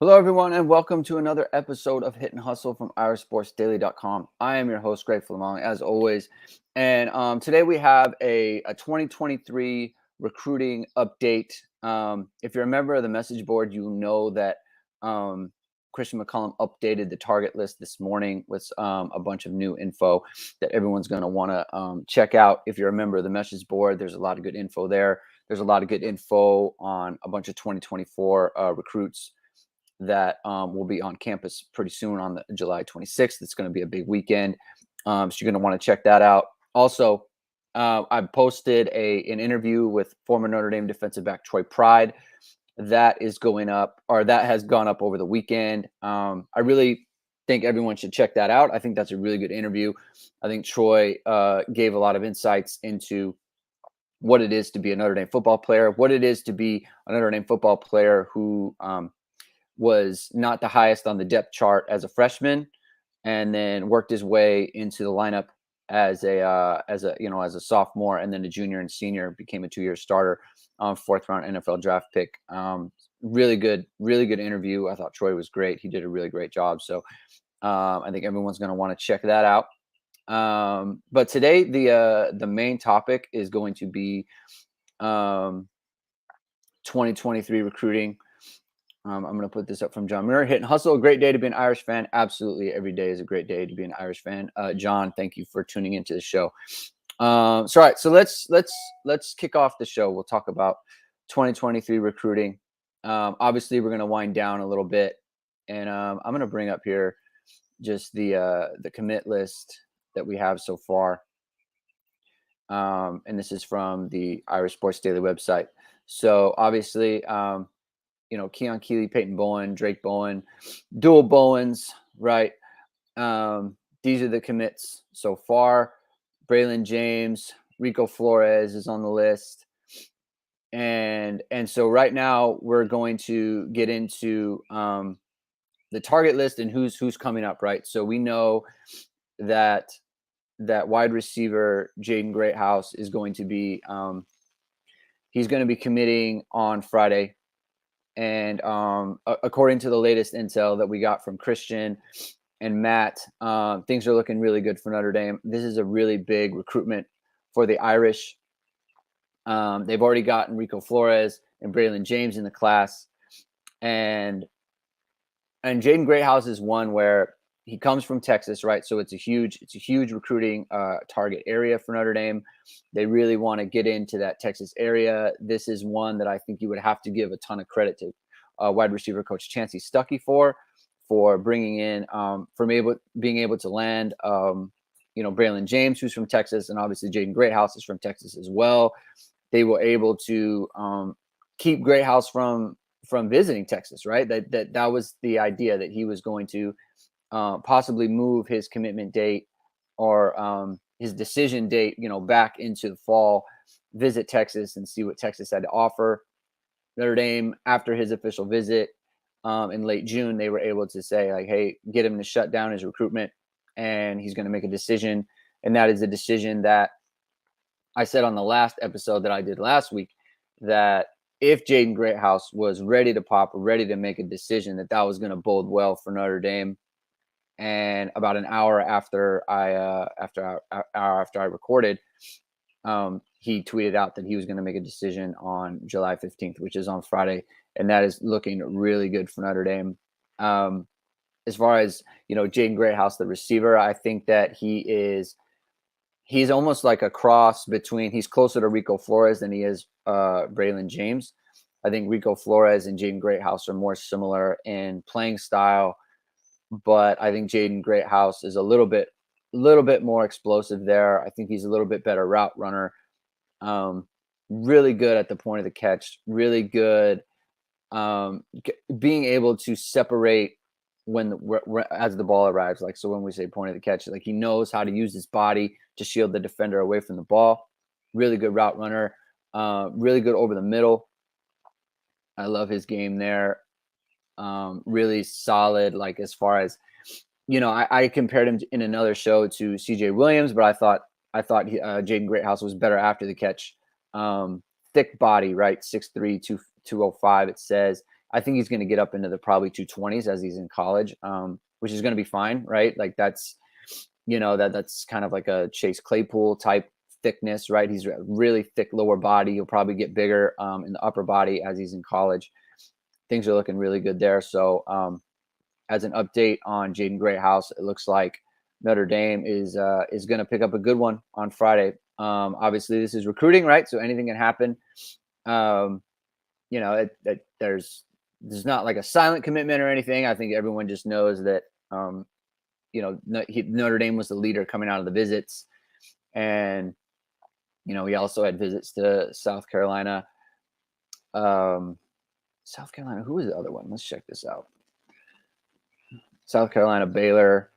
Hello, everyone, and welcome to another episode of Hit and Hustle from IrishSportsDaily.com. I am your host, Greg Flammang, as always. And today we have a 2023 recruiting update. If you're a member of the message board, you know that Christian McCollum updated the target list this morning with a bunch of new info that everyone's going to want to check out. If you're a member of the message board, there's a lot of good info there. There's a lot of good info on a bunch of 2024 recruits that will be on campus pretty soon on the July 26th. It's going to be a big weekend. So you're going to want to check that out. Also, I posted an interview with former Notre Dame defensive back Troy Pride. That is going up, or that has gone up over the weekend. I really think everyone should check that out. I think that's a really good interview. I think Troy gave a lot of insights into what it is to be a Notre Dame football player, what it is to be a Notre Dame football player who was not the highest on the depth chart as a freshman, and then worked his way into the lineup as a sophomore, and then a junior and senior, became a 2-year starter, fourth round NFL draft pick. Really good interview. I thought Troy was great. He did a really great job. So I think everyone's going to want to check that out. But today the main topic is going to be 2023 recruiting. I'm going to put this up from John Muir. Hit and Hustle, a great day to be an Irish fan. Absolutely, every day is a great day to be an Irish fan. John, thank you for tuning into the show. All right, so let's kick off the show. We'll talk about 2023 recruiting. Obviously, we're going to wind down a little bit, and I'm going to bring up here just the commit list that we have so far. And this is from the Irish Sports Daily website. So obviously, Keon Keeley, Peyton Bowen, Drake Bowen, dual Bowens, right? These are the commits so far. Braylon James, Rico Flores is on the list. And so right now we're going to get into the target list and who's coming up, right? So we know that wide receiver Jaden Greathouse is going to be he's going to be committing on Friday. And according to the latest intel that we got from Christian and Matt, things are looking really good for Notre Dame. This is a really big recruitment for the Irish. They've already gotten Rico Flores and Braylon James in the class. And Jaden Greathouse is one where he comes from Texas, right? So it's a huge recruiting target area for Notre Dame. They really want to get into that Texas area. This is one that I think you would have to give a ton of credit to wide receiver coach Chancey Stuckey for bringing in, being able to land, Braylon James, who's from Texas, and obviously Jaden Greathouse is from Texas as well. They were able to keep Greathouse from visiting Texas, right? That was the idea, that he was going to possibly move his commitment date or his decision date, back into the fall, visit Texas and see what Texas had to offer. Notre Dame, after his official visit in late June, they were able to say, like, hey, get him to shut down his recruitment, and he's going to make a decision. And that is a decision that I said on the last episode that I did last week, that if Jaden Greathouse was ready to pop, ready to make a decision, that was going to bode well for Notre Dame. And about an hour after I recorded, he tweeted out that he was going to make a decision on July 15th, which is on Friday, and that is looking really good for Notre Dame. As far as Jaden Greathouse, the receiver, I think that he's almost like a cross between. He's closer to Rico Flores than he is Braylon James. I think Rico Flores and Jaden Greathouse are more similar in playing style, but I think Jaden Greathouse is a little bit more explosive there. I think he's a little bit better route runner. Really good at the point of the catch. Really good being able to separate as the ball arrives. Like, so when we say point of the catch, like, he knows how to use his body to shield the defender away from the ball. Really good route runner. Really good over the middle. I love his game there. Really solid, like, as far as, I compared him in another show to CJ Williams, but I thought Jaden Greathouse was better after the catch. Thick body, right? 6'3", 205, it says. I think he's going to get up into the probably 220s as he's in college, which is going to be fine, right? Like that's, that's kind of like a Chase Claypool type thickness, right? He's a really thick lower body. He'll probably get bigger in the upper body as he's in college. Things are looking really good there. So as an update on Jaden Greathouse, it looks like Notre Dame is going to pick up a good one on Friday. Obviously, this is recruiting, right? So anything can happen. There's not like a silent commitment or anything. I think everyone just knows that Notre Dame was the leader coming out of the visits, and he also had visits to South Carolina. South Carolina. Who was the other one? Let's check this out. South Carolina, Baylor,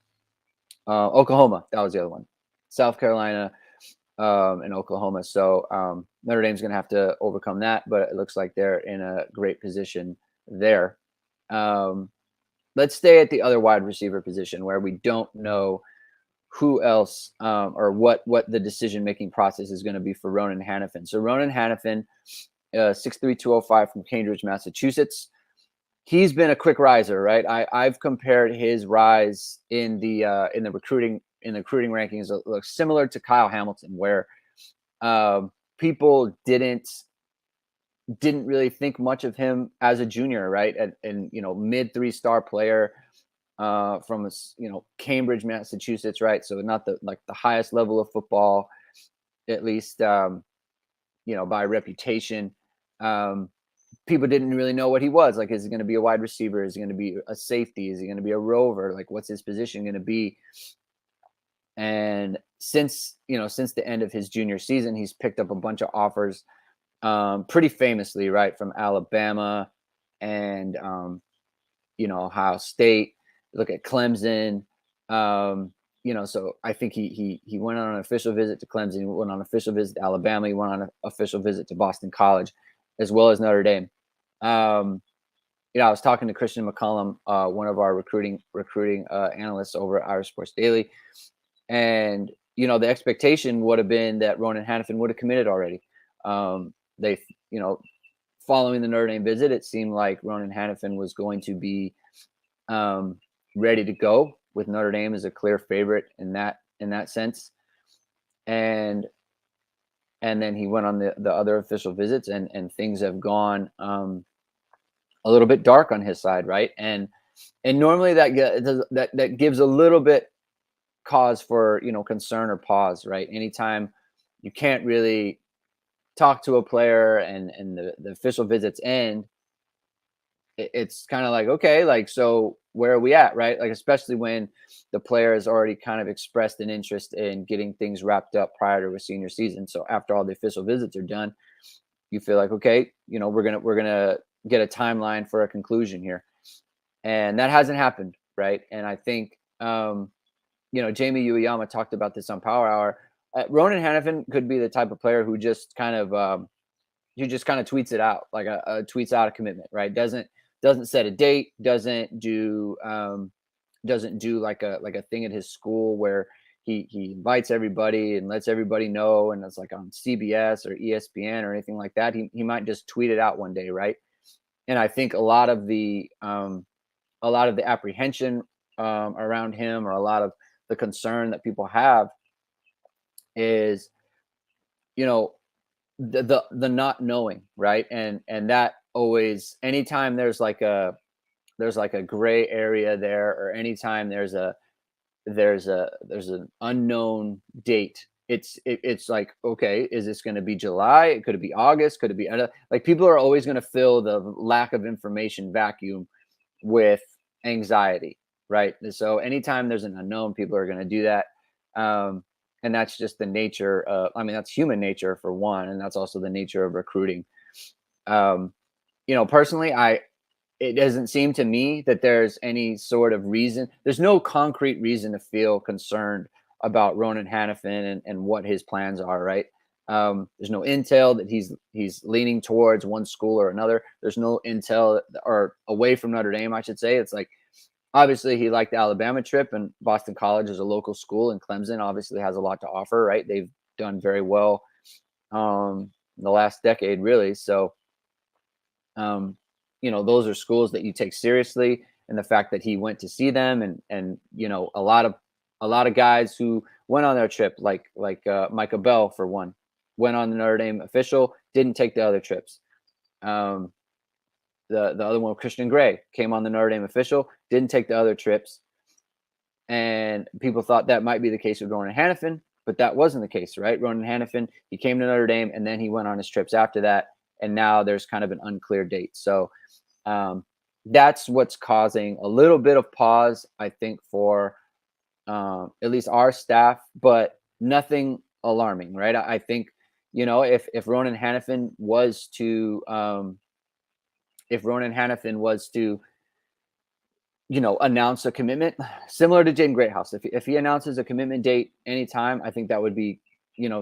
Oklahoma. That was the other one. South Carolina and Oklahoma. So Notre Dame's going to have to overcome that, but it looks like they're in a great position there. Let's stay at the other wide receiver position where we don't know who else or what the decision-making process is going to be for Ronan Hannifin. So Ronan Hannifin, 6'3", 205 from Cambridge, Massachusetts. He's been a quick riser, right? I've compared his rise in the recruiting rankings. It looks similar to Kyle Hamilton, where people didn't really think much of him as a junior, right? And mid 3-star player from Cambridge, Massachusetts, right? So not the highest level of football, at least by reputation. People didn't really know what he was. Like, is he going to be a wide receiver? Is he going to be a safety? Is he going to be a rover? Like, what's his position going to be? And since the end of his junior season, he's picked up a bunch of offers, pretty famously, right, from Alabama and Ohio State. Look at Clemson. So I think he went on an official visit to Clemson. He went on an official visit to Alabama. He went on an official visit to Boston College, as well as Notre Dame. I was talking to Christian McCollum, one of our recruiting analysts over at Irish Sports Daily, and the expectation would have been that Ronan Hannafin would have committed already. They, following the Notre Dame visit, it seemed like Ronan Hannafin was going to be ready to go, with Notre Dame as a clear favorite in that sense, and then he went on the other official visits, and things have gone a little bit dark on his side, right? And normally that gives a little bit cause for concern or pause, right? Anytime you can't really talk to a player and the official visits end, it's kind of like, okay, like, so where are we at, right? Like, especially when the player has already kind of expressed an interest in getting things wrapped up prior to a senior season. So after all the official visits are done, you feel like, okay, we're gonna get a timeline for a conclusion here, and that hasn't happened, right? And I think Jamie Uyeyama talked about this on Power Hour. Ronan Hannifin could be the type of player who just kind of tweets it out, like tweets out a commitment, right? Doesn't set a date, doesn't do like a thing at his school where he invites everybody and lets everybody know, and it's like on CBS or ESPN or anything like that. He might just tweet it out one day, right? And I think a lot of the apprehension around him, or a lot of the concern that people have, is the not knowing, right? And that always, anytime there's like a gray area there, or anytime there's an unknown date, it's like, okay, is this going to be July? Could it be August? Could it be like, people are always going to fill the lack of information vacuum with anxiety, right? So anytime there's an unknown, people are going to do that. And that's just the nature of, that's human nature for one, and that's also the nature of recruiting. Personally, it doesn't seem to me that there's any sort of reason. There's no concrete reason to feel concerned about Ronan Hannafin and what his plans are, right? There's no intel that he's leaning towards one school or another. There's no intel, or away from Notre Dame, I should say. It's like, obviously he liked the Alabama trip, and Boston College is a local school, and Clemson obviously has a lot to offer, right? They've done very well in the last decade, really. So, those are schools that you take seriously, and the fact that he went to see them, and a lot of guys who went on their trip, like Micah Bell, for one, went on the Notre Dame official, didn't take the other trips. The other one, Christian Gray, came on the Notre Dame official, didn't take the other trips. And people thought that might be the case with Ronan Hannifin, but that wasn't the case, right? Ronan Hannifin, he came to Notre Dame, and then he went on his trips after that, and now there's kind of an unclear date. So that's what's causing a little bit of pause, I think, for at least our staff, but nothing alarming, right? I think, if Ronan Hannifin was to announce a commitment similar to Jaden Greathouse, if he announces a commitment date anytime, I think that would be,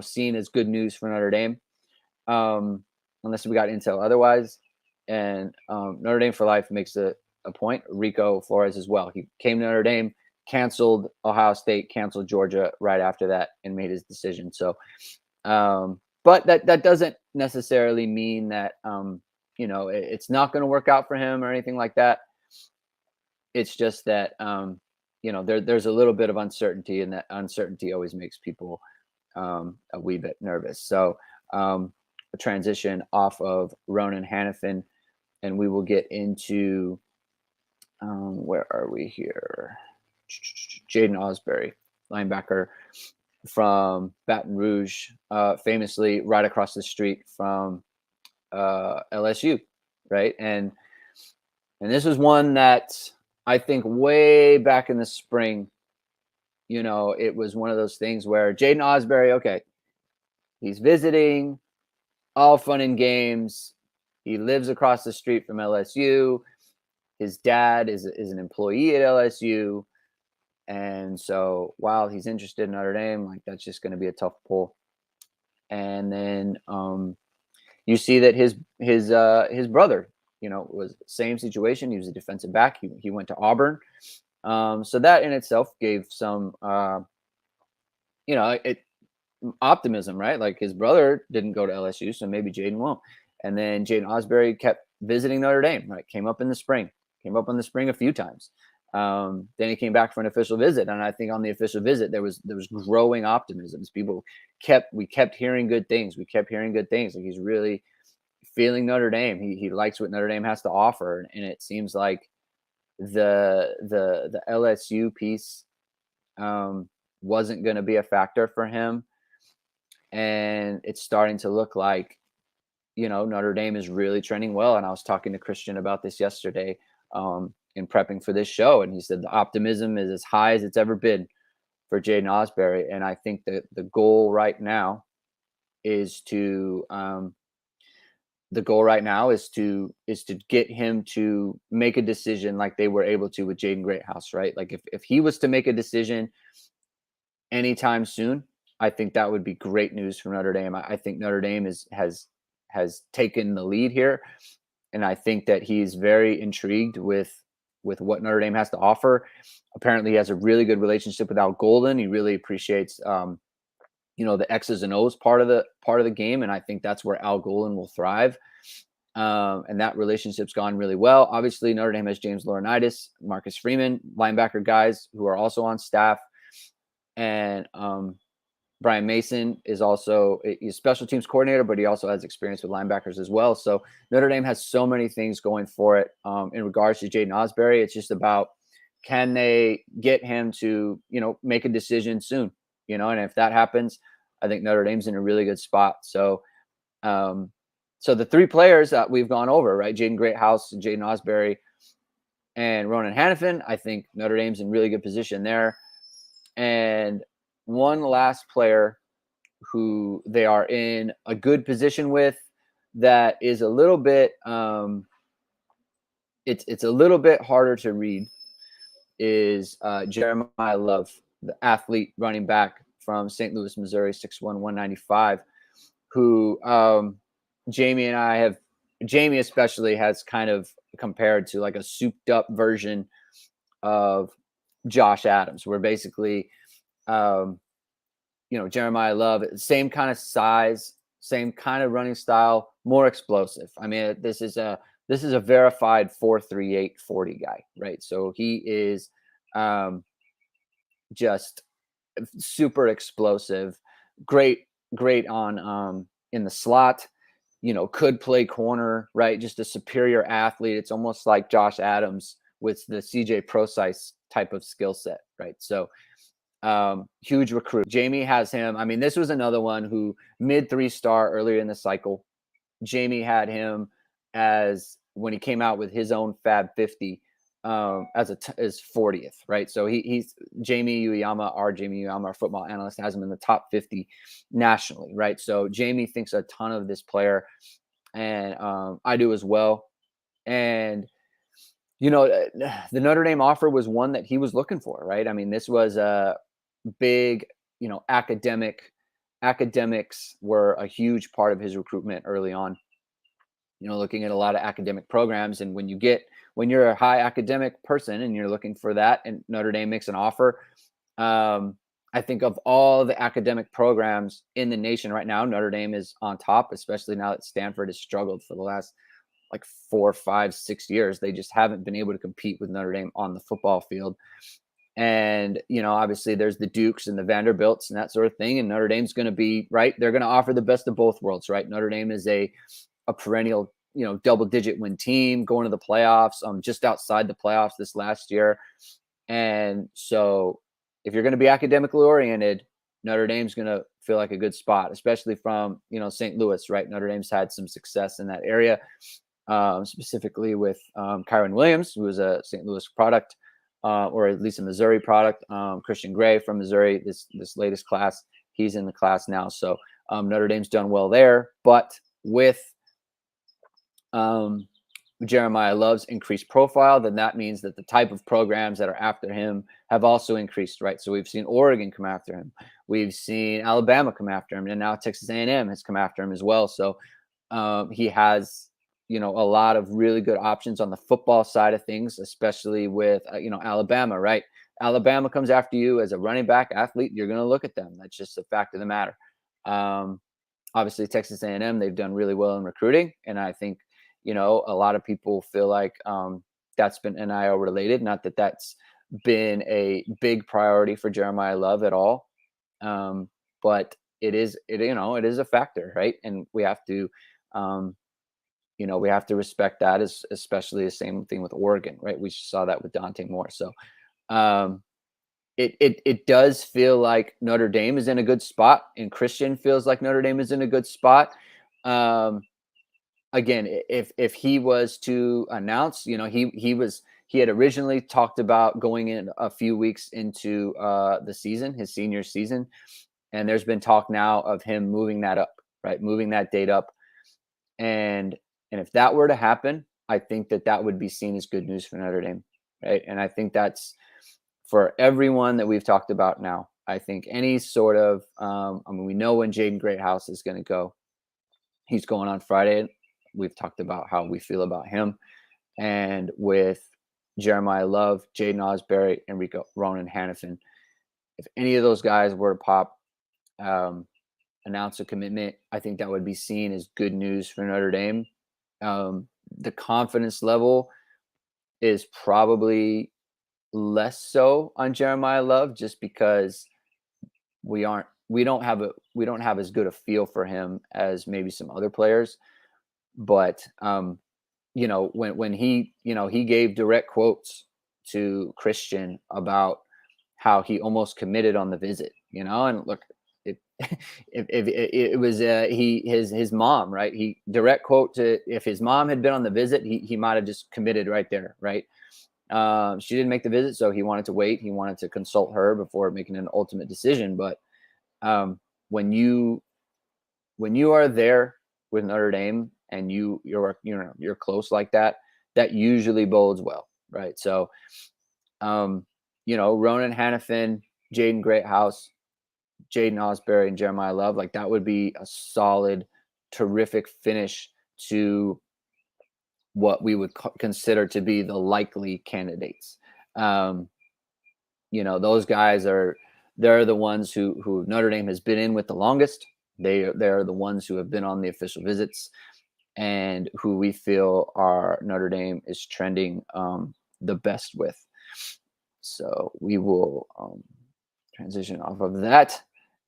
seen as good news for Notre Dame, unless we got intel otherwise. And Notre Dame for life makes a point. Rico Flores as well. He came to Notre Dame, canceled Ohio State, canceled Georgia right after that, and made his decision. So, but that doesn't necessarily mean that it's not going to work out for him or anything like that. It's just that there's a little bit of uncertainty, and that uncertainty always makes people a wee bit nervous. So a transition off of Ronan Hannifin, and we will get into where are we here? Jaden Osbury, linebacker from Baton Rouge, famously right across the street from LSU, right? And this was one that I think way back in the spring, it was one of those things where Jaden Osbury, okay, he's visiting, all fun and games. He lives across the street from LSU. His dad is an employee at LSU. And so while he's interested in Notre Dame, like, that's just going to be a tough pull. And then you see that his brother, was same situation. He was a defensive back. He went to Auburn. So that in itself gave some, optimism, right? Like, his brother didn't go to LSU, so maybe Jaden won't. And then Jaden Osbury kept visiting Notre Dame, right? Came up in the spring a few times. Then he came back for an official visit, and I think on the official visit there was growing optimisms. We kept hearing good things. Like, he's really feeling Notre Dame. He likes what Notre Dame has to offer, and it seems like the LSU piece wasn't going to be a factor for him, and it's starting to look like Notre Dame is really trending well. And I was talking to Christian about this yesterday in prepping for this show, and he said the optimism is as high as it's ever been for Jaden Osbury. And I think that the goal right now is to get him to make a decision like they were able to with Jaden Greathouse, right? Like, if he was to make a decision anytime soon, I think that would be great news for Notre Dame. I think Notre Dame has taken the lead here, and I think that he's very intrigued with what Notre Dame has to offer. Apparently, he has a really good relationship with Al Golden. He really appreciates the X's and O's part of the game, and I think that's where Al Golden will thrive. And that relationship's gone really well. Obviously, Notre Dame has James Laurinaitis, Marcus Freeman, linebacker guys who are also on staff, and Brian Mason is also a special teams coordinator, but he also has experience with linebackers as well. So Notre Dame has so many things going for it in regards to Jaden Osbury. It's just about, can they get him to, make a decision soon, and if that happens, I think Notre Dame's in a really good spot. So, so the three players that we've gone over, right? Jaden Greathouse, Jaden Osbury, and Ronan Hannifin, I think Notre Dame's in really good position there. And one last player who they are in a good position with, that is a little bit it's a little bit harder to read, is Jeremiah Love, the athlete running back from St. Louis, Missouri, 6'1", 195, who Jamie especially has kind of compared to like a souped up version of Josh Adams, where basically Jeremiah Love, same kind of size, same kind of running style, more explosive. I mean, this is a this is a verified 4.38 40 guy, right? So he is just super explosive, great on in the slot, could play corner, right? Just a superior athlete. It's almost like Josh Adams with the CJ Procise type of skill set, right? So huge recruit. Jamie has him. I mean, this was another one who mid 3-star earlier in the cycle. Jamie had him as when he came out with his own Fab 50 as 40th, right? So he's Jamie Uyama, our football analyst, has him in the top 50 nationally, right? So Jamie thinks a ton of this player, and I do as well. And the Notre Dame offer was one that he was looking for, right? I mean, this was a big, academics were a huge part of his recruitment early on. Looking at a lot of academic programs, and when you're a high academic person and you're looking for that, and Notre Dame makes an offer, I think of all the academic programs in the nation right now, Notre Dame is on top, especially now that Stanford has struggled for the last like 4, 5, 6 years. They just haven't been able to compete with Notre Dame on the football field. And, obviously there's the Dukes and the Vanderbilts and that sort of thing. And Notre Dame's going to be right. They're going to offer the best of both worlds, right? Notre Dame is a perennial, double-digit win team, going to the playoffs, just outside the playoffs this last year. And so if you're going to be academically oriented, Notre Dame's going to feel like a good spot, especially from, St. Louis, right? Notre Dame's had some success in that area, specifically with Kyron Williams, who is a St. Louis product, or at least a Missouri product. Christian Gray from Missouri, this latest class, he's in the class now. So Notre Dame's done well there. But with Jeremiah Love's increased profile, then that means that the type of programs that are after him have also increased, right? So we've seen Oregon come after him, we've seen Alabama come after him, and now Texas A&M has come after him as well. So he has, a lot of really good options on the football side of things, especially with Alabama, right? Alabama comes after you as a running back athlete, you're going to look at them. That's just a fact of the matter. Obviously Texas A&M, they've done really well in recruiting, and I think a lot of people feel like that's been NIL related. Not that that's been a big priority for Jeremiah Love at all. But it is a factor, right? And we have to, we have to respect that, especially the same thing with Oregon, right? We saw that with Dante Moore. So it does feel like Notre Dame is in a good spot, and Christian feels like Notre Dame is in a good spot. Again, if he was to announce, he had originally talked about going in a few weeks into the season, his senior season, and there's been talk now of him moving that up, right? Moving that date up, and if that were to happen, I think that would be seen as good news for Notre Dame, right? And I think that's for everyone that we've talked about now. I think any sort of, we know when Jaden Greathouse is going to go. He's going on Friday. We've talked about how we feel about him. And with Jeremiah Love, Jaden Osbury, and Ronan Hannifin, if any of those guys were to pop, announce a commitment, I think that would be seen as good news for Notre Dame. The confidence level is probably less so on Jeremiah Love, just because we don't have as good a feel for him as maybe some other players. But when he gave direct quotes to Christian about how he almost committed on the visit, and look, it was his mom, right? He direct quote to, if his mom had been on the visit, he might have just committed right there, right? She didn't make the visit, so he wanted to wait. He wanted to consult her before making an ultimate decision. But when you are there with Notre Dame and you're close like that, that usually bodes well, right? So, Ronan Hannafin, Jaden Greathouse, Jaden Osbury, and Jeremiah Love, like that would be a solid, terrific finish to what we would consider to be the likely candidates. Those guys they're the ones who Notre Dame has been in with the longest. They're the ones who have been on the official visits. and who we feel our Notre Dame is trending the best with. So we will transition off of that,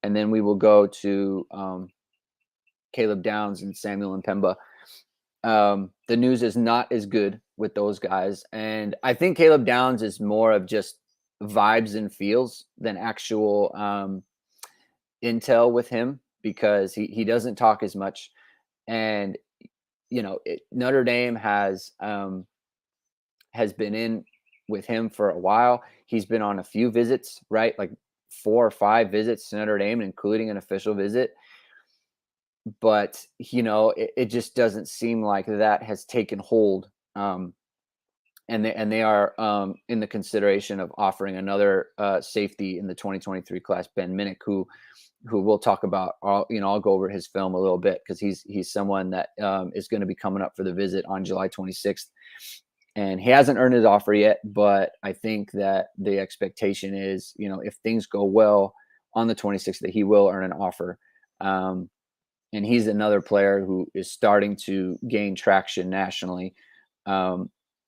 and then we will go to Caleb Downs and Samuel Mpemba. The news is not as good with those guys, and I think Caleb Downs is more of just vibes and feels than actual intel with him, because he doesn't talk as much. And Notre Dame has been in with him for a while. He's been on a few visits, right? Like 4 or 5 visits to Notre Dame, including an official visit. But it just doesn't seem like that has taken hold. And they are in the consideration of offering another safety in the 2023 class, Ben Minick, who we'll talk about. I'll go over his film a little bit, because he's someone that is going to be coming up for the visit on July 26th. And he hasn't earned his offer yet, but I think that the expectation is, if things go well on the 26th, that he will earn an offer. And he's another player who is starting to gain traction nationally.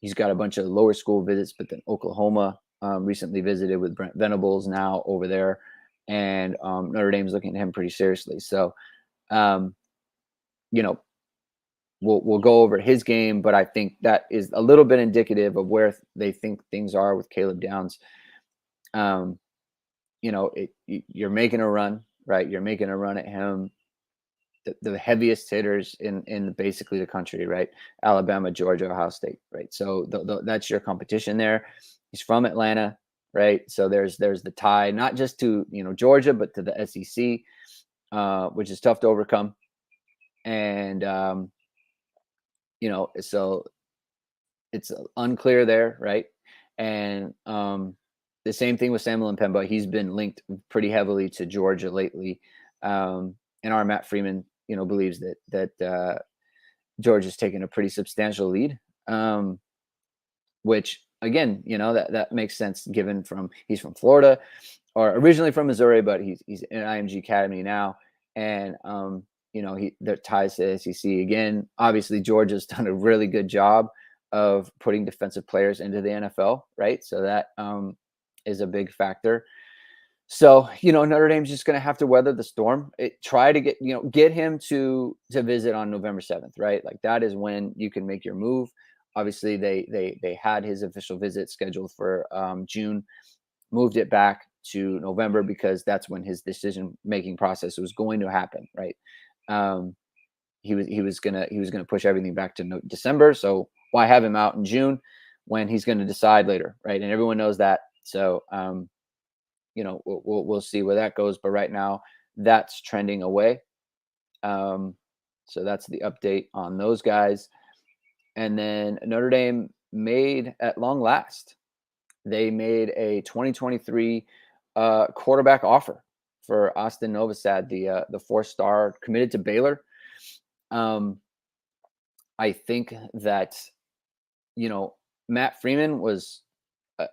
He's got a bunch of lower school visits, but then Oklahoma recently visited with Brent Venables now over there. And Notre Dame's looking at him pretty seriously. So, we'll go over his game, but I think that is a little bit indicative of where they think things are with Caleb Downs. You're making a run, right? You're making a run at him. The heaviest hitters in basically the country, right? Alabama, Georgia, Ohio State, right? So that's your competition there. He's from Atlanta, right? So there's the tie, not just to Georgia, but to the SEC, which is tough to overcome. And so it's unclear there, right? And the same thing with Samuel Mpemba. He's been linked pretty heavily to Georgia lately. And our Matt Freeman, believes that Georgia's taken a pretty substantial lead, which again, that makes sense given he's from Florida, or originally from Missouri, but he's in IMG Academy now, and their ties to the SEC again. Obviously, Georgia's done a really good job of putting defensive players into the NFL, right? So that is a big factor. So, Notre Dame's just going to have to weather the storm. Try to get him to visit on November 7th, right? Like that is when you can make your move. Obviously, they had his official visit scheduled for June, moved it back to November because that's when his decision-making process was going to happen, right? He was gonna push everything back to December. So why have him out in June when he's going to decide later, right? And everyone knows that. So we'll see where that goes. But right now, that's trending away. So that's the update on those guys. And then Notre Dame made, at long last, they made a 2023 quarterback offer for Austin Novosad, the 4-star committed to Baylor. I think that Matt Freeman was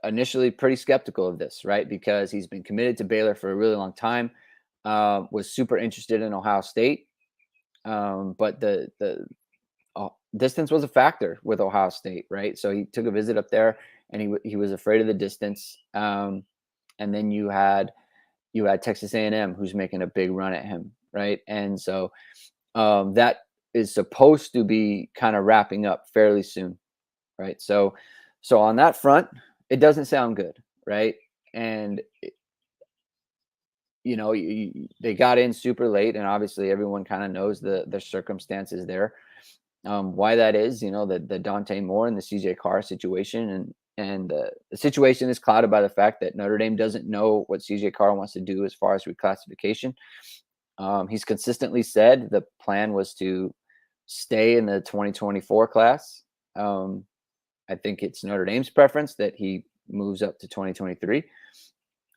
initially pretty skeptical of this, right? Because he's been committed to Baylor for a really long time, was super interested in Ohio State. But the distance was a factor with Ohio State, right? So he took a visit up there, and he was afraid of the distance. And then you had Texas A&M, who's making a big run at him, right? And so that is supposed to be kind of wrapping up fairly soon, right? So on that front, it doesn't sound good, right? And they got in super late, and obviously everyone kind of knows the circumstances there. Why that is, the Dante Moore and the CJ Carr situation, and the situation is clouded by the fact that Notre Dame doesn't know what CJ Carr wants to do as far as reclassification. He's consistently said the plan was to stay in the 2024 class. I think it's Notre Dame's preference that he moves up to 2023.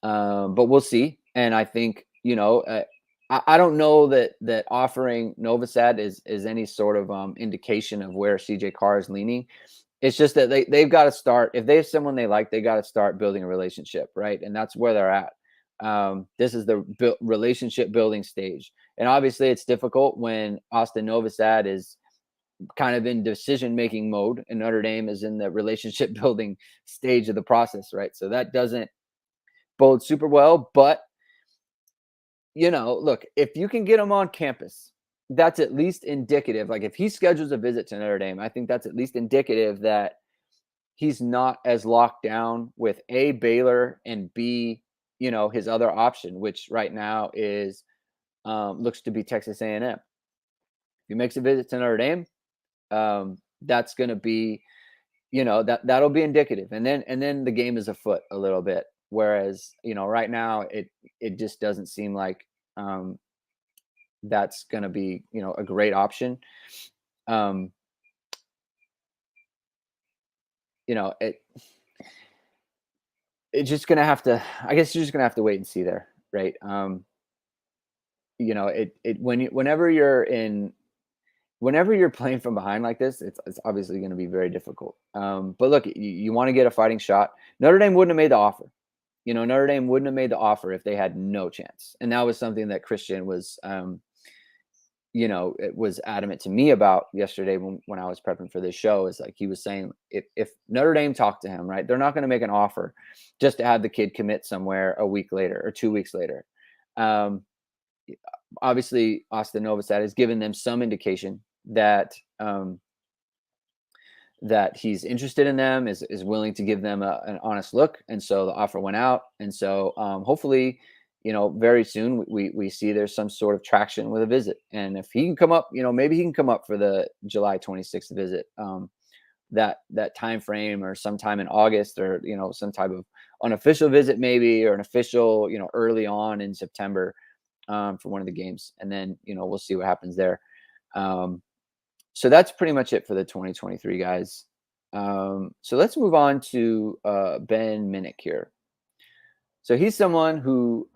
But we'll see. And I think, I don't know that offering Novosad is any sort of indication of where CJ Carr is leaning. It's just that they've got to start. If they have someone they like, they got to start building a relationship, right? And that's where they're at. This is the relationship building stage. And obviously it's difficult when Austin Novosad is kind of in decision-making mode, and Notre Dame is in the relationship building stage of the process, right? So that doesn't bode super well. But look, if you can get him on campus, that's at least indicative. Like if he schedules a visit to Notre Dame, I think that's at least indicative that he's not as locked down with A, Baylor, and B, his other option, which right now is looks to be Texas A&M. If he makes a visit to Notre Dame, that's going to be, that'll be indicative, and then the game is afoot a little bit. Whereas, right now it just doesn't seem like that's going to be, a great option. It it's just gonna have to. I guess you're just gonna have to wait and see there, right? Whenever you're playing from behind like this, it's obviously going to be very difficult. But look, you want to get a fighting shot. Notre Dame wouldn't have made the offer. Notre Dame wouldn't have made the offer if they had no chance. And that was something that Christian was, it was adamant to me about yesterday when I was prepping for this show. Is like he was saying, if Notre Dame talked to him, right, they're not going to make an offer just to have the kid commit somewhere a week later or 2 weeks later. Obviously, Austin Novosad has given them some indication that that he's interested in them, is willing to give them an honest look, and so the offer went out, and so hopefully, very soon we see there's some sort of traction with a visit, and if he can come up, maybe he can come up for the July 26th visit, that time frame, or sometime in August, or some type of unofficial visit maybe, or an official early on in September for one of the games, and then we'll see what happens there. So that's pretty much it for the 2023 guys. So let's move on to Ben Minick here. So he's someone who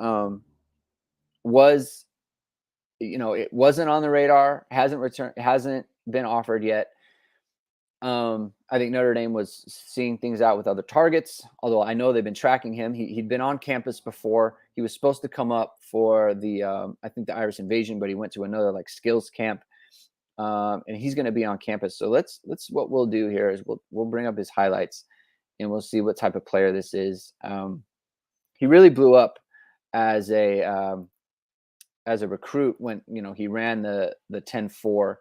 was, it wasn't on the radar, hasn't been offered yet. I think Notre Dame was seeing things out with other targets, although I know they've been tracking him. He'd been on campus before. He was supposed to come up for the, I think the Irish Invasion, but he went to another skills camp. And he's going to be on campus. So what we'll do here is we'll bring up his highlights, and we'll see what type of player this is. He really blew up as a recruit when he ran the 10-4.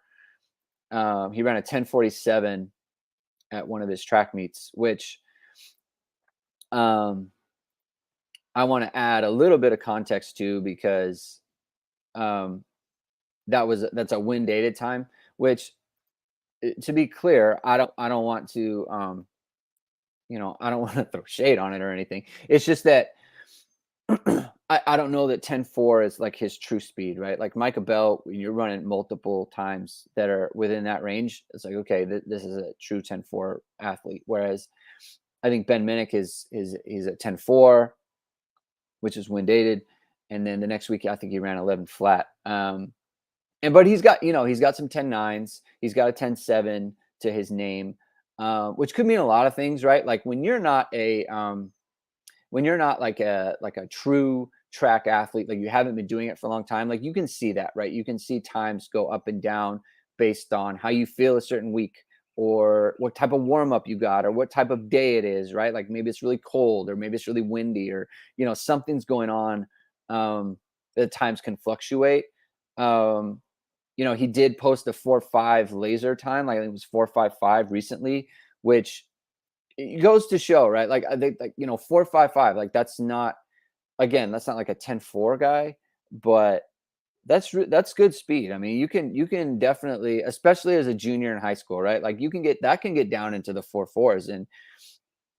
He ran a 10:47 at one of his track meets, which I want to add a little bit of context to, because that's a wind dated time, which, to be clear, I don't want to I don't want to throw shade on it or anything. It's just that I don't know that 10-4 is like his true speed, right? Like Micah Bell, when you're running multiple times that are within that range, it's like, okay, this is a true 10-4 athlete. Whereas I think Ben Minick he's a 10-4, which is wind dated, and then the next week I think he ran 11 flat. But he's got some 10-9s. He's got a 10-7 to his name, which could mean a lot of things, right? Like when you're not like a true track athlete, like you haven't been doing it for a long time, like you can see that, right? You can see times go up and down based on how you feel a certain week, or what type of warm up you got, or what type of day it is, right? Like maybe it's really cold, or maybe it's really windy, or something's going on. The times can fluctuate. He did post a 4.5 laser time, like I think it was 4.55 recently, which it goes to show, right? Like I think 4.55, like that's not like a 10-4 guy, but that's good speed. I mean, you can definitely, especially as a junior in high school, right? Like you can get down into the 4.4s,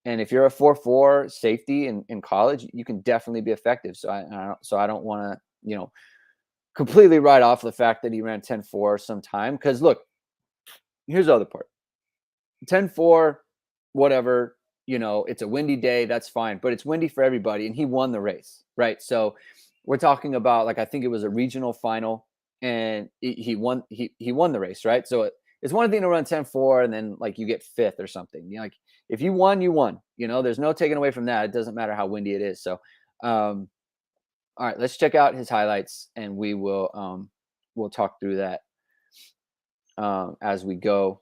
and if you're a 4.4 safety in college, you can definitely be effective. So I don't want to completely write off the fact that he ran 10-4 sometime, because look, here's the other part. 10-4, whatever, it's a windy day, that's fine, but it's windy for everybody, and he won the race, right? So we're talking about, like, I think it was a regional final, and he won the race, right? So it's one thing to run 10-4 and then like you get fifth or something. Like if you won, you won. There's no taking away from that. It doesn't matter how windy it is. So all right, let's check out his highlights, and we'll talk through that. as we go.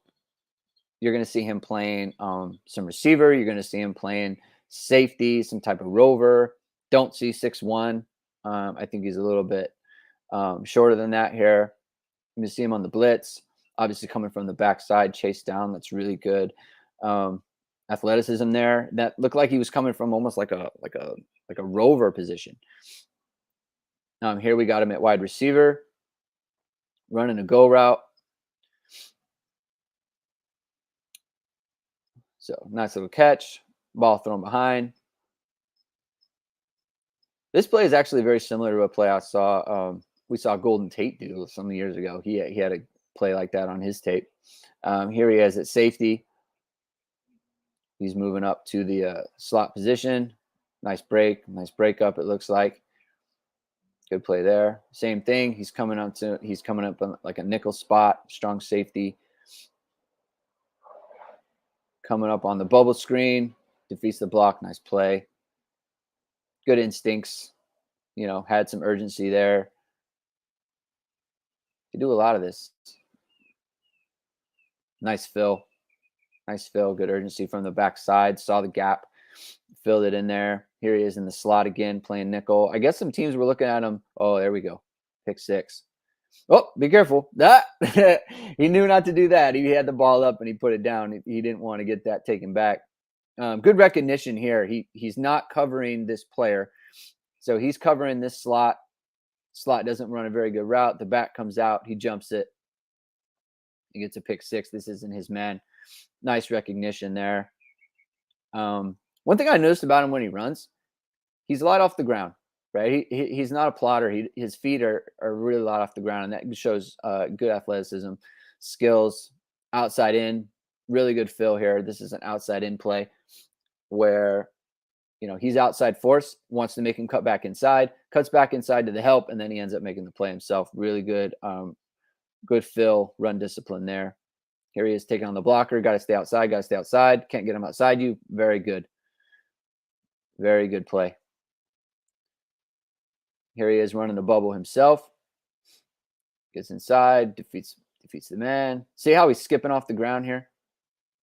You're going to see him playing some receiver. You're going to see him playing safety, some type of rover. Don't see 6'1". I think he's a little bit shorter than that here. You see him on the blitz, obviously coming from the backside, chase down. That's really good. Athleticism there. That looked like he was coming from almost like a rover position. Here we got him at wide receiver, running a go route. So nice little catch, ball thrown behind. This play is actually very similar to a play I saw. We saw Golden Tate do some years ago. He had a play like that on his tape. Here he is at safety. He's moving up to the slot position. Nice break up. It looks like good play there. Same thing. He's coming up on like a nickel spot. Strong safety. Coming up on the bubble screen, defeats the block. Nice play. Good instincts. Had some urgency there. You do a lot of this. Nice fill. Good urgency from the backside. Saw the gap, filled it in there. Here he is in the slot again, playing nickel. I guess some teams were looking at him. Oh, there we go. Pick 6. Oh, be careful. That he knew not to do that. He had the ball up and he put it down. He didn't want to get that taken back. Good recognition here. He's not covering this player. So he's covering this slot. Slot doesn't run a very good route. The back comes out. He jumps it. He gets a pick 6. This isn't his man. Nice recognition there. One thing I noticed about him when he runs, he's light off the ground, right? He's not a plotter. His feet are really light off the ground, and that shows good athleticism, skills, outside in, really good fill here. This is an outside in play where he's outside force, wants to make him cut back inside, cuts back inside to the help, and then he ends up making the play himself. Really good, good fill, run discipline there. Here he is taking on the blocker. Got to stay outside. Can't get him outside you. Very good. Very good play. Here he is running the bubble himself. Gets inside, defeats the man. See how he's skipping off the ground here?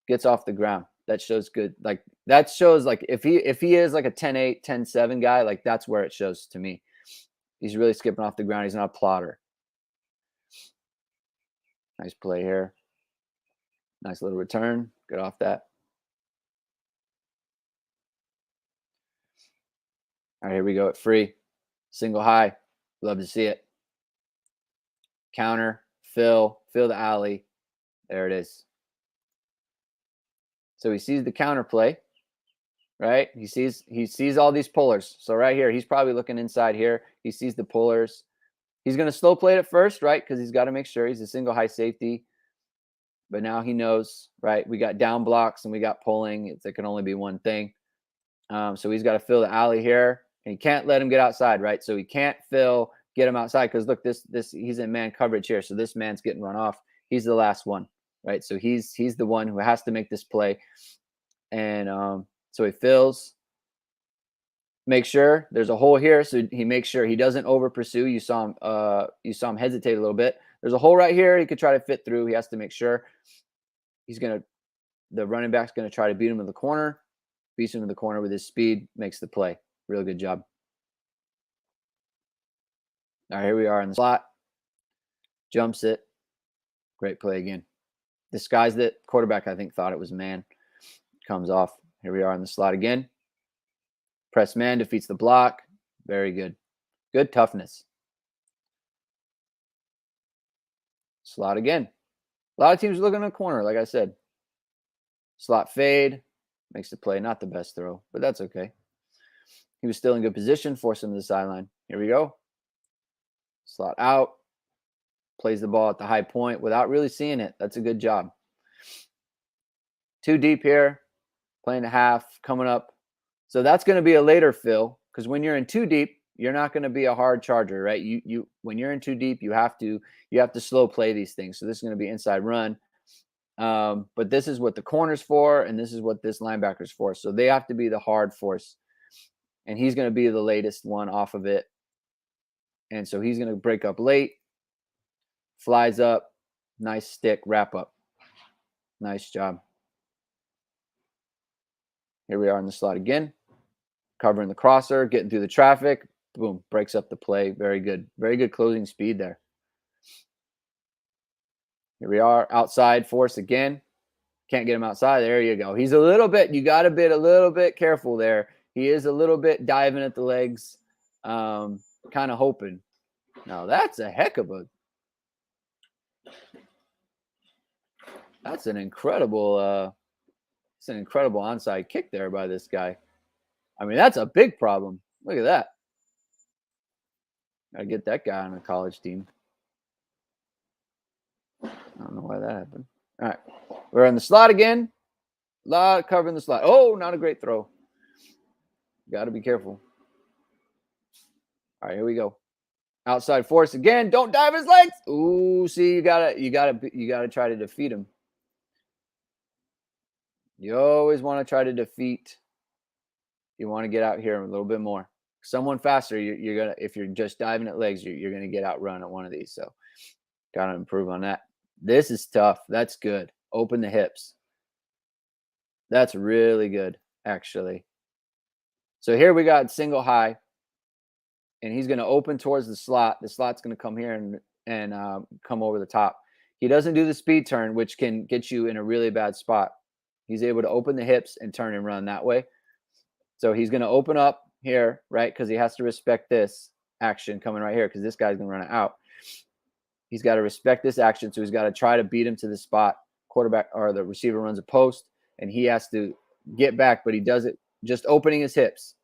Gets off the ground. That shows good. Like that shows like if he is like a 10-8, 10-7 guy, like that's where it shows to me. He's really skipping off the ground. He's not a plotter. Nice play here. Nice little return. Get off that. All right, here we go at free. Single high. Love to see it. Counter. Fill the alley. There it is. So he sees the counter play, right? He sees all these pullers. So right here, he's probably looking inside here. He sees the pullers. He's going to slow play it at first, right? Because he's got to make sure he's a single high safety. But now he knows, right? We got down blocks and we got pulling. It can only be one thing. So he's got to fill the alley here. And he can't let him get outside, right? So he can't get him outside because look, this he's in man coverage here. So this man's getting run off. He's the last one, right? So he's the one who has to make this play. And so he fills. Make sure there's a hole here. So he makes sure he doesn't over pursue. You saw him hesitate a little bit. There's a hole right here. He could try to fit through. He has to make sure the running back's going to try to beat him in the corner. Beats him in the corner with his speed, makes the play. Real good job. All right, here we are in the slot. Jumps it. Great play again. Disguised it. Quarterback, I think, thought it was man. Comes off. Here we are in the slot again. Press man, defeats the block. Very good. Good toughness. Slot again. A lot of teams looking in the corner, like I said. Slot fade. Makes the play. Not the best throw, but that's okay. He was still in good position. Force him to the sideline. Here we go. Slot out. Plays the ball at the high point without really seeing it. That's a good job. Too deep here. Playing a half. Coming up. So that's going to be a later fill because when you're in too deep, you're not going to be a hard charger, right? You when you're in too deep, you have to slow play these things. So this is going to be inside run. But this is what the corner's for, and this is what this linebacker's for. So they have to be the hard force. And he's going to be the latest one off of it. And so he's going to break up late, flies up, Nice stick wrap up. Nice job. Here we are in the slot again. Covering the crosser, getting through the traffic. Boom, breaks up the play. Very good. Very good closing speed there. Here we are. Outside force again. Can't get him outside. There you go. He's a little bit, you got to be a little bit careful there. He is a little bit diving at the legs, kind of hoping. Now, that's a heck of a, that's an incredible, it's an incredible onside kick there by this guy. I mean, that's a big problem. Look at that. Got to get that guy on a college team. I don't know why that happened. All right. We're in the slot again. Lot covering the slot. Oh, not a great throw. Got to be careful. All right, here we go. Outside force again. Don't dive his legs. Ooh, see, you gotta try to defeat him. You always want to try to defeat. You want to get out here a little bit more. Someone faster, you're gonna. If you're just diving at legs, you're gonna get outrun at one of these. So, gotta improve on that. This is tough. That's good. Open the hips. That's really good, actually. So here we got single high, and he's going to open towards the slot. The slot's going to come here and come over the top. He doesn't do the speed turn, which can get you in a really bad spot. He's able to open the hips and turn and run that way. So he's going to open up here, right? Because he has to respect this action coming right here because this guy's going to run it out. He's got to respect this action, so he's got to try to beat him to the spot. Quarterback or the receiver runs a post, and he has to get back, but he does it just opening his hips.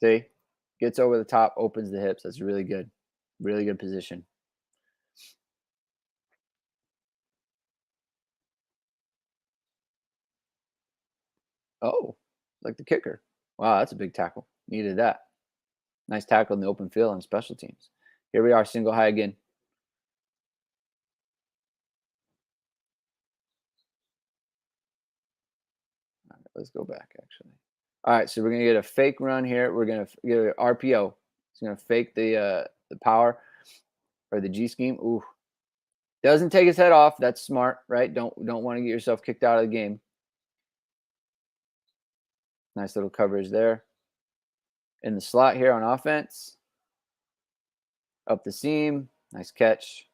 See? Gets over the top, opens the hips. That's really good. Really good position. Oh, like the kicker. Wow, that's a big tackle. Needed that. Nice tackle in the open field on special teams. Here we are, single high again. All right, let's go back, actually. All right, so we're going to get a fake run here. We're going to get an RPO. It's going to fake the power or the G scheme. Ooh. Doesn't take his head off. That's smart, right? Don't want to get yourself kicked out of the game. Nice little coverage there. In the slot here on offense. Up the seam. Nice catch.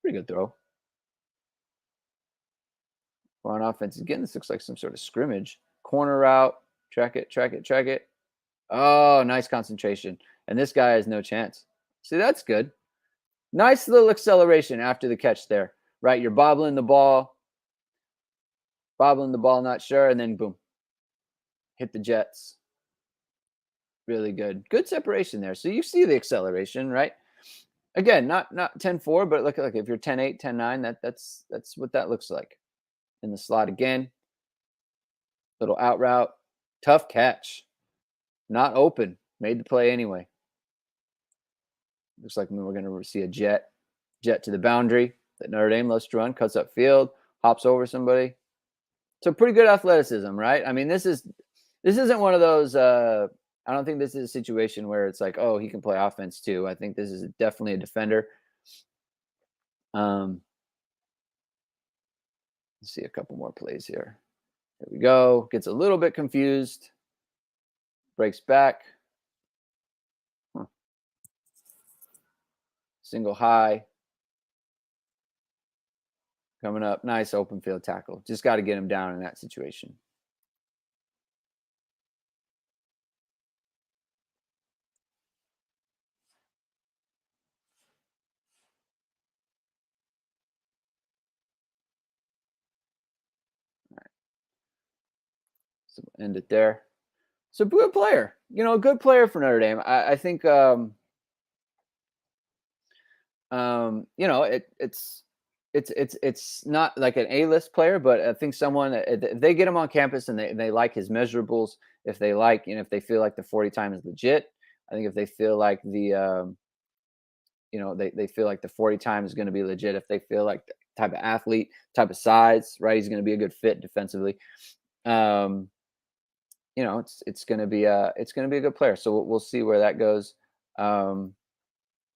Pretty good throw. We're on offense again. This looks like some sort of scrimmage. Corner route. Track it, track it, track it. Oh, nice concentration. And this guy has no chance. See, that's good. Nice little acceleration after the catch there, right? You're bobbling the ball, not sure, and then boom. Hit the jets. Really good. Good separation there. So you see the acceleration, right? Again, not 10-4, but look if you're 10-8, 10-9, that's what that looks like. In the slot again. Little out route. Tough catch. Not open. Made the play anyway. Looks like we're going to see a jet to the boundary that Notre Dame loves to run, cuts up field, hops over somebody. So pretty good athleticism, right? I mean, this isn't one of those. I don't think this is a situation where it's like, oh, he can play offense too. I think this is definitely a defender. Let's see a couple more plays here. Here we go. Gets a little bit confused. Breaks back. Single high. Coming up. Nice open field tackle. Just got to get him down in that situation. All right. So we'll end it there. So good player. A good player for Notre Dame. I think it's not like an A-list player, but I think someone if they get him on campus and they like his measurables, if they like, if they feel like the 40 time is legit, I think if they feel like the they feel like the 40 time is going to be legit, if they feel like the type of athlete, type of size, right, he's going to be a good fit defensively. It's going to be a good player. So we'll see where that goes.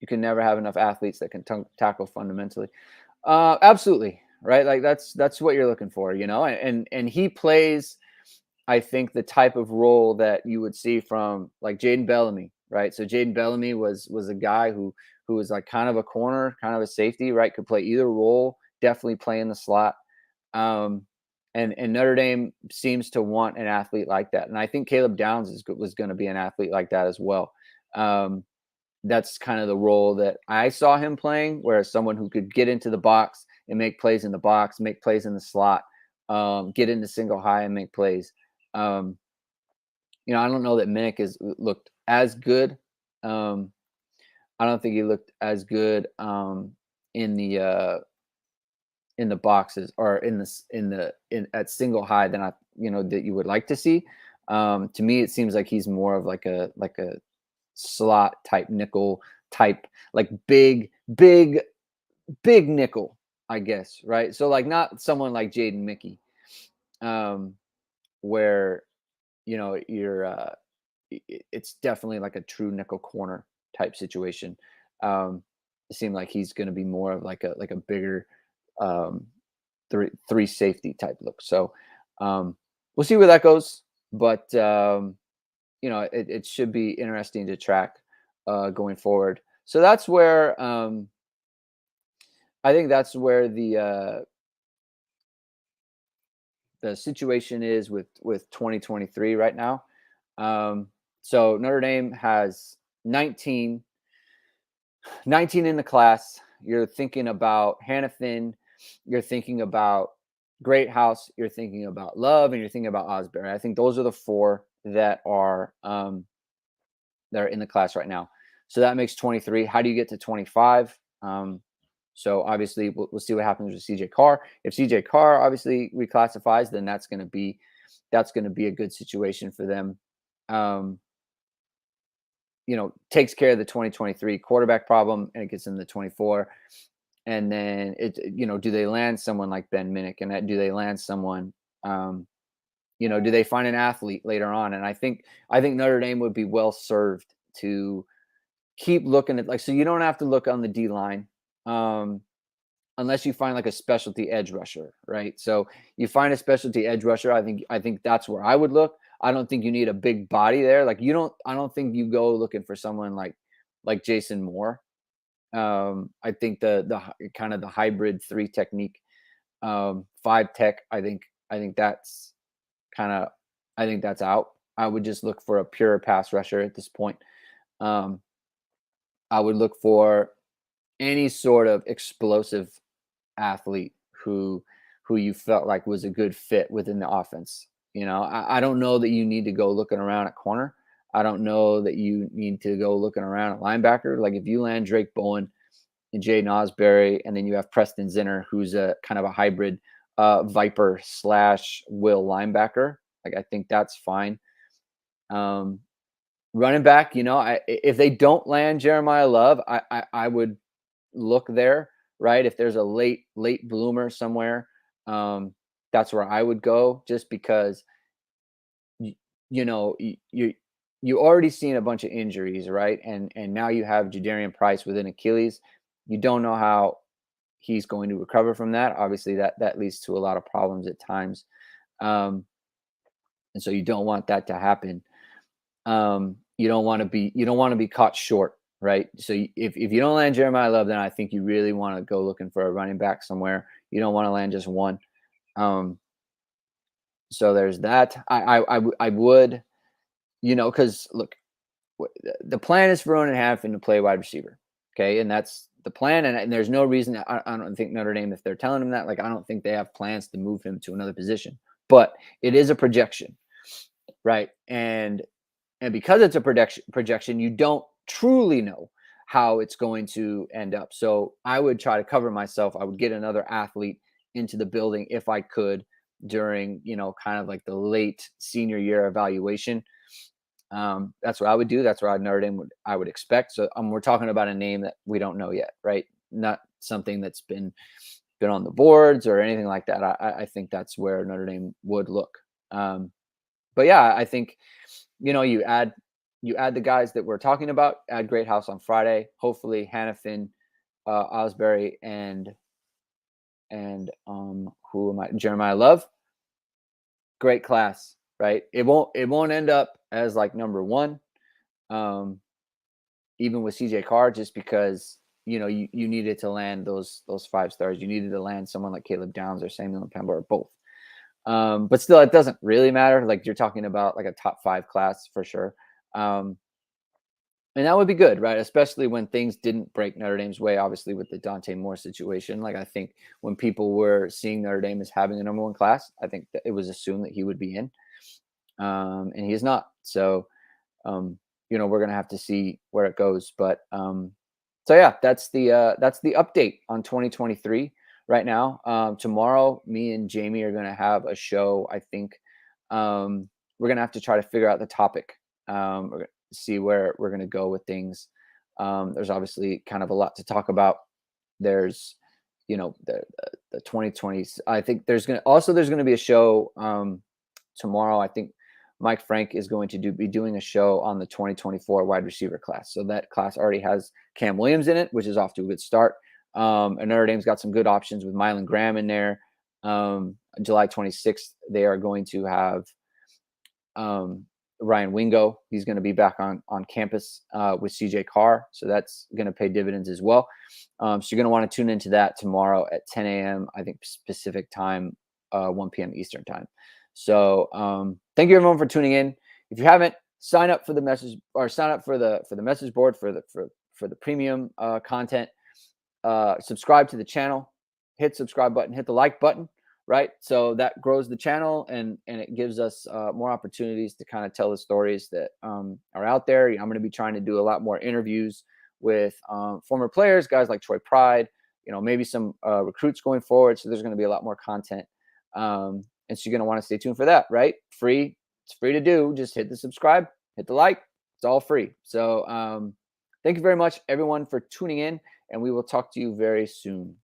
You can never have enough athletes that can tackle fundamentally. Absolutely, right? Like that's what you're looking for, and he plays, I think, the type of role that you would see from like Jaden Bellamy, right? So Jaden Bellamy was a guy who was like kind of a corner, kind of a safety, right? Could play either role, definitely play in the slot. Um, and Notre Dame seems to want an athlete like that, and I think Caleb Downs was going to be an athlete like that as well. Um, that's kind of the role that I saw him playing, whereas someone who could get into the box and make plays in the box, make plays in the slot, get into single high and make plays. Um, I don't know that Minick is looked as good. Um, I don't think he looked as good in the boxes or in at single high than that you would like to see. To me, it seems like he's more of like a slot type nickel type, like big nickel, I guess, right? So like not someone like Jaden Mickey, where you're it's definitely like a true nickel corner type situation. It seemed like he's going to be more of like a bigger um, three safety type look. So we'll see where that goes, but it should be interesting to track going forward. So that's where I think that's where the situation is with 2023 right now. So Notre Dame has 19 in the class. You're thinking about Hannafin, you're thinking about Greathouse, you're thinking about Love, and you're thinking about Osbury. I think those are the four that are in the class right now. So that makes 23. How do you get to 25? So obviously we'll see what happens with CJ Carr. If CJ Carr obviously reclassifies, then that's going to be a good situation for them. Takes care of the 2023 quarterback problem, and it gets them the 24. And then do they land someone like Ben Minick, and do they land someone? Do they find an athlete later on? And I think Notre Dame would be well served to keep looking at, like, so you don't have to look on the D line. Unless you find like a specialty edge rusher, right? So you find a specialty edge rusher. I think that's where I would look. I don't think you need a big body there. Like I don't think you go looking for someone like Jason Moore. I think the kind of the hybrid 3 technique, 5 tech. I think that's I think that's out. I would just look for a pure pass rusher at this point. I would look for any sort of explosive athlete who you felt like was a good fit within the offense. I don't know that you need to go looking around at corner. I don't know that you need to go looking around at linebacker. Like if you land Drake Bowen and Jaden Osbury, and then you have Preston Zinner, who's a kind of a hybrid Viper / Will linebacker. Like I think that's fine. Running back, if they don't land Jeremiah Love, I would look there, right? If there's a late bloomer somewhere, that's where I would go, just because you already seen a bunch of injuries, right? And now you have Jadarian Price with an Achilles. You don't know how he's going to recover from that. Obviously, that leads to a lot of problems at times, and so you don't want that to happen. You don't want to be caught short, right? So if you don't land Jeremiah Love, then I think you really want to go looking for a running back somewhere. You don't want to land just one. So there's that. I would, because look, the plan is for Ronan Hannifin to play wide receiver. Okay. And that's the plan. And there's no reason I don't think Notre Dame, if they're telling him that, like, I don't think they have plans to move him to another position, but it is a projection. Right. And because it's a projection, you don't truly know how it's going to end up. So I would try to cover myself. I would get another athlete into the building if I could during, kind of like the late senior year evaluation. That's what I would do. That's what I would expect. So we're talking about a name that we don't know yet, right? Not something that's been on the boards or anything like that. I think that's where Notre Dame would look. But yeah, I think, you add you add the guys that we're talking about. Add Great House on Friday. Hopefully Hannafin, Osbury, and who am I? Jeremiah Love. Great class, right? It won't end up as like number one, even with CJ Carr, just because you needed to land those 5 stars. You needed to land someone like Caleb Downs or Samuel Pemba or both. But still, it doesn't really matter. Like, you're talking about like a top 5 class for sure. And that would be good, right? Especially when things didn't break Notre Dame's way, obviously, with the Dante Moore situation. Like, I think when people were seeing Notre Dame as having a number 1 class, I think that it was assumed that he would be in. And he is not. So, we're going to have to see where it goes. But so yeah, that's the update on 2023 right now. Tomorrow, me and Jamie are going to have a show. I think we're going to have to try to figure out the topic. We're going to see where we're going to go with things. There's obviously kind of a lot to talk about. There's, the 2020s. I think there's going to be a show tomorrow. I think Mike Frank is going to be doing a show on the 2024 wide receiver class. So that class already has Cam Williams in it, which is off to a good start. And Notre Dame's got some good options with Mylan Graham in there. July 26th, they are going to have Ryan Wingo. He's going to be back on campus with CJ Carr. So that's going to pay dividends as well. So you're going to want to tune into that tomorrow at 10 a.m., I think, Pacific time, 1 p.m. Eastern time. So thank you everyone for tuning in. If you haven't, sign up for the message board for the premium content. Subscribe to the channel, hit subscribe button, hit the like button, right? So that grows the channel and it gives us more opportunities to kind of tell the stories that are out there. I'm going to be trying to do a lot more interviews with former players, guys like Troy Pride, maybe some recruits going forward. So there's going to be a lot more content. And so you're going to want to stay tuned for that, right? Free. It's free to do. Just hit the subscribe, hit the like. It's all free. So thank you very much, everyone, for tuning in. And we will talk to you very soon.